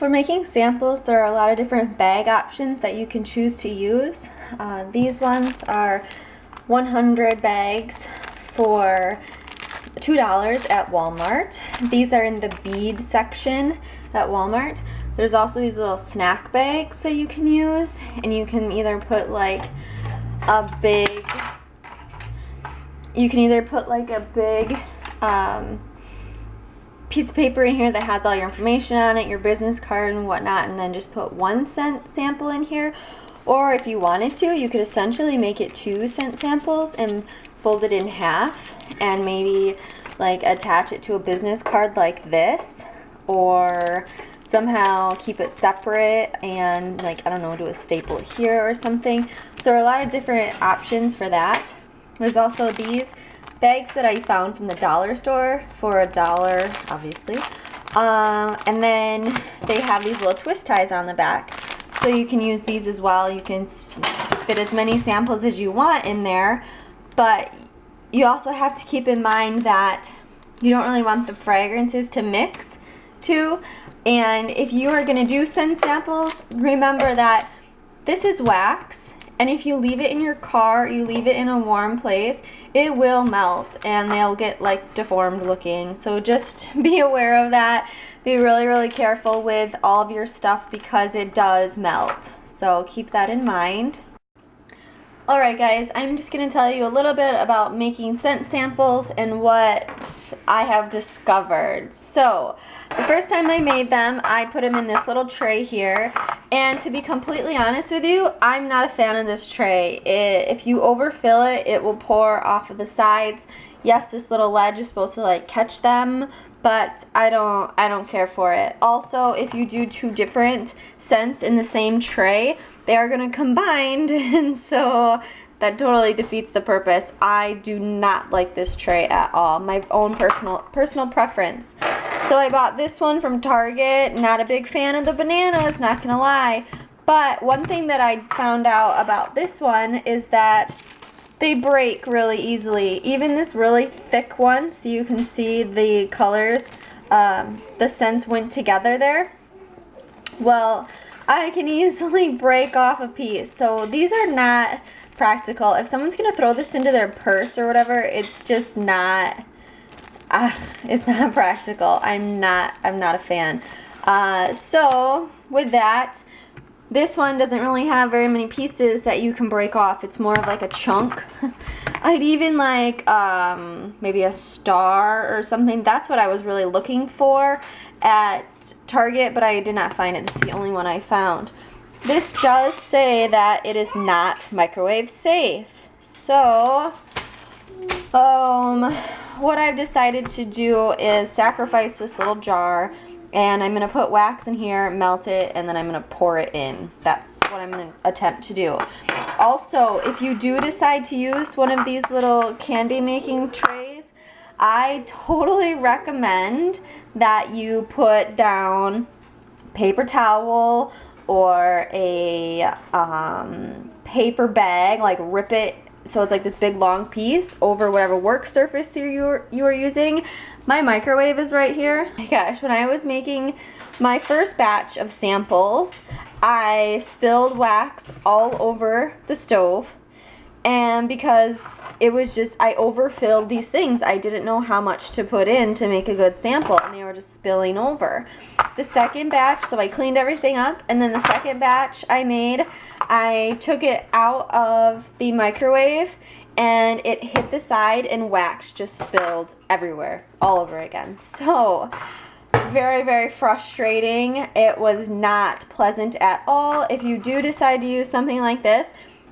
For making samples, there are a lot of different bag options that you can choose to use. These ones are 100 bags for $2 at Walmart. These are in the bead section at Walmart. There's also these little snack bags that you can use, and you can either put like a big, piece of paper in here that has all your information on it, your business card and whatnot, and then just put 1 scent sample in here. Or if you wanted to, you could essentially make it 2 scent samples and fold it in half and maybe like attach it to a business card like this, or somehow keep it separate and, like, I don't know, do a staple here or something. So there are a lot of different options for that. There's also these bags that I found from the dollar store for $1, obviously. And then they have these little twist ties on the back. So you can use these as well. You can fit as many samples as you want in there, but you also have to keep in mind that you don't really want the fragrances to mix too. And if you are gonna do scent samples, remember that this is wax, and if you leave it in your car, you leave it in a warm place, it will melt and they'll get like deformed looking. So just be aware of that. Be really, really careful with all of your stuff because it does melt. So keep that in mind. Alright guys, I'm just going to tell you a little bit about making scent samples and what I have discovered. So, the first time I made them, I put them in this little tray here, and to be completely honest with you, I'm not a fan of this tray. If you overfill it, it will pour off of the sides. Yes, this little ledge is supposed to like catch them, but I don't care for it. Also, if you do 2 different scents in the same tray, they are going to combine, and so that totally defeats the purpose. I do not like this tray at all. My own personal preference. So I bought this one from Target. Not a big fan of the bananas, not gonna lie. But one thing that I found out about this one is that they break really easily. Even this really thick one, so you can see the colors, the scents went together there. Well, I can easily break off a piece. So these are not practical. If someone's gonna throw this into their purse or whatever, it's just not, it's not practical. I'm not a fan. So with that, this one doesn't really have very many pieces that you can break off. It's more of like a chunk. I'd even like maybe a star or something. That's what I was really looking for at Target, but I did not find it. This is the only one I found. This does say that it is not microwave safe. So, what I've decided to do is sacrifice this little jar, and I'm going to put wax in here, melt it, and then I'm going to pour it in. That's what I'm going to attempt to do. Also, if you do decide to use one of these little candy making trays, I totally recommend that you put down paper towel or a paper bag, like rip it so it's like this big long piece over whatever work surface you are using. My microwave is right here. Oh my gosh, when I was making my first batch of samples, I spilled wax all over the stove, and because it was just, I overfilled these things, I didn't know how much to put in to make a good sample, and they were just spilling over. The second batch, so I cleaned everything up, and then the second batch I made, I took it out of the microwave, and it hit the side, and wax just spilled everywhere, all over again. So, very, very frustrating. It was not pleasant at all. If you do decide to use something like this,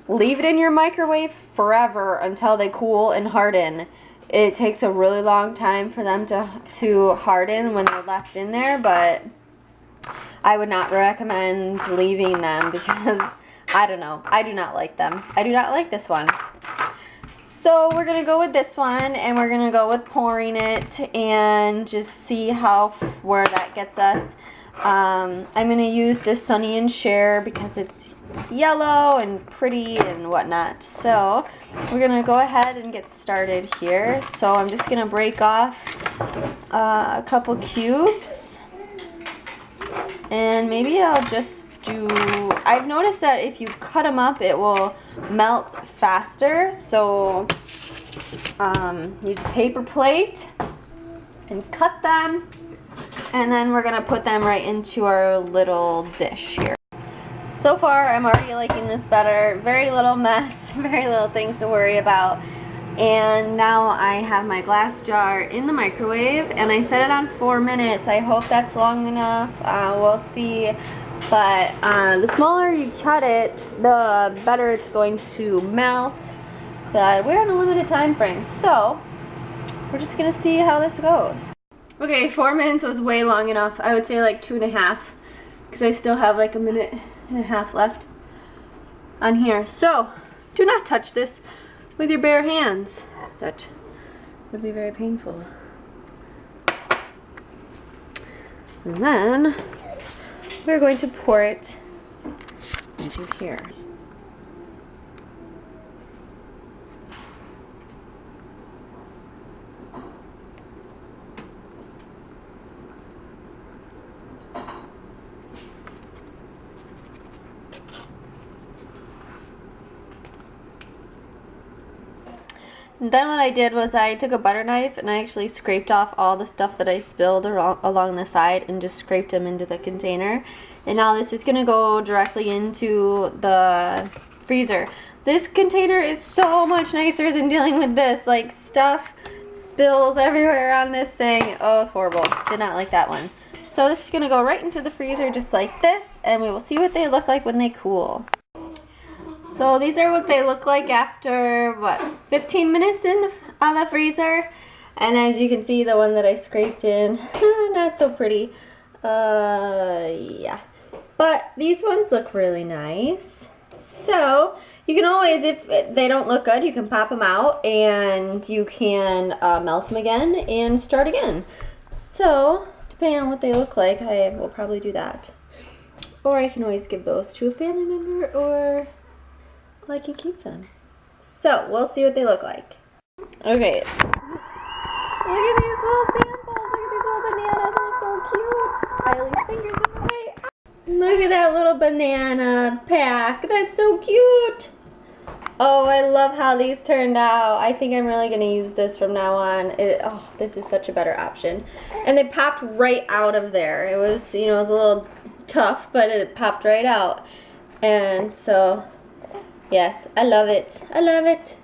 leave it in your microwave forever until they cool and harden. It takes a really long time for them to harden when they're left in there, but I would not recommend leaving them because, I don't know, I do not like them. I do not like this one. So we're going to go with this one, and we're going to go with pouring it and just see where that gets us. I'm going to use this Sonny and Cher because it's yellow and pretty and whatnot. So we're going to go ahead and get started here. So I'm just going to break off a couple cubes. And maybe I'll just I've noticed that if you cut them up, it will melt faster. So use a paper plate and cut them. And then we're gonna put them right into our little dish here. So far, I'm already liking this better. Very little mess, very little things to worry about. And now I have my glass jar in the microwave, and I set it on 4 minutes. I hope that's long enough. We'll see. But the smaller you cut it, the better it's going to melt. But we're on a limited time frame, so we're just gonna see how this goes. Okay, 4 minutes was way long enough. I would say like 2.5, because I still have like 1.5 minutes left on here. So do not touch this with your bare hands. That would be very painful. And then we're going to pour it into here. Then what I did was I took a butter knife and I actually scraped off all the stuff that I spilled along the side and just scraped them into the container. And now this is going to go directly into the freezer. This container is so much nicer than dealing with this. Like, stuff spills everywhere on this thing. Oh, it's horrible. Did not like that one. So this is going to go right into the freezer just like this, and we will see what they look like when they cool. So these are what they look like after, what, 15 minutes on the freezer. And as you can see, the one that I scraped in, not so pretty. Yeah. But these ones look really nice. So you can always, if they don't look good, you can pop them out and you can melt them again and start again. So depending on what they look like, I will probably do that. Or I can always give those to a family member, or I can keep them. So we'll see what they look like. Okay. Look at these little samples. Look at these little bananas. They're so cute. Eileen's fingers in the way. Look at that little banana pack. That's so cute. Oh, I love how these turned out. I think I'm really going to use this from now on. Oh, this is such a better option. And they popped right out of there. It was, you know, it was a little tough, but it popped right out. And so, yes, I love it. I love it.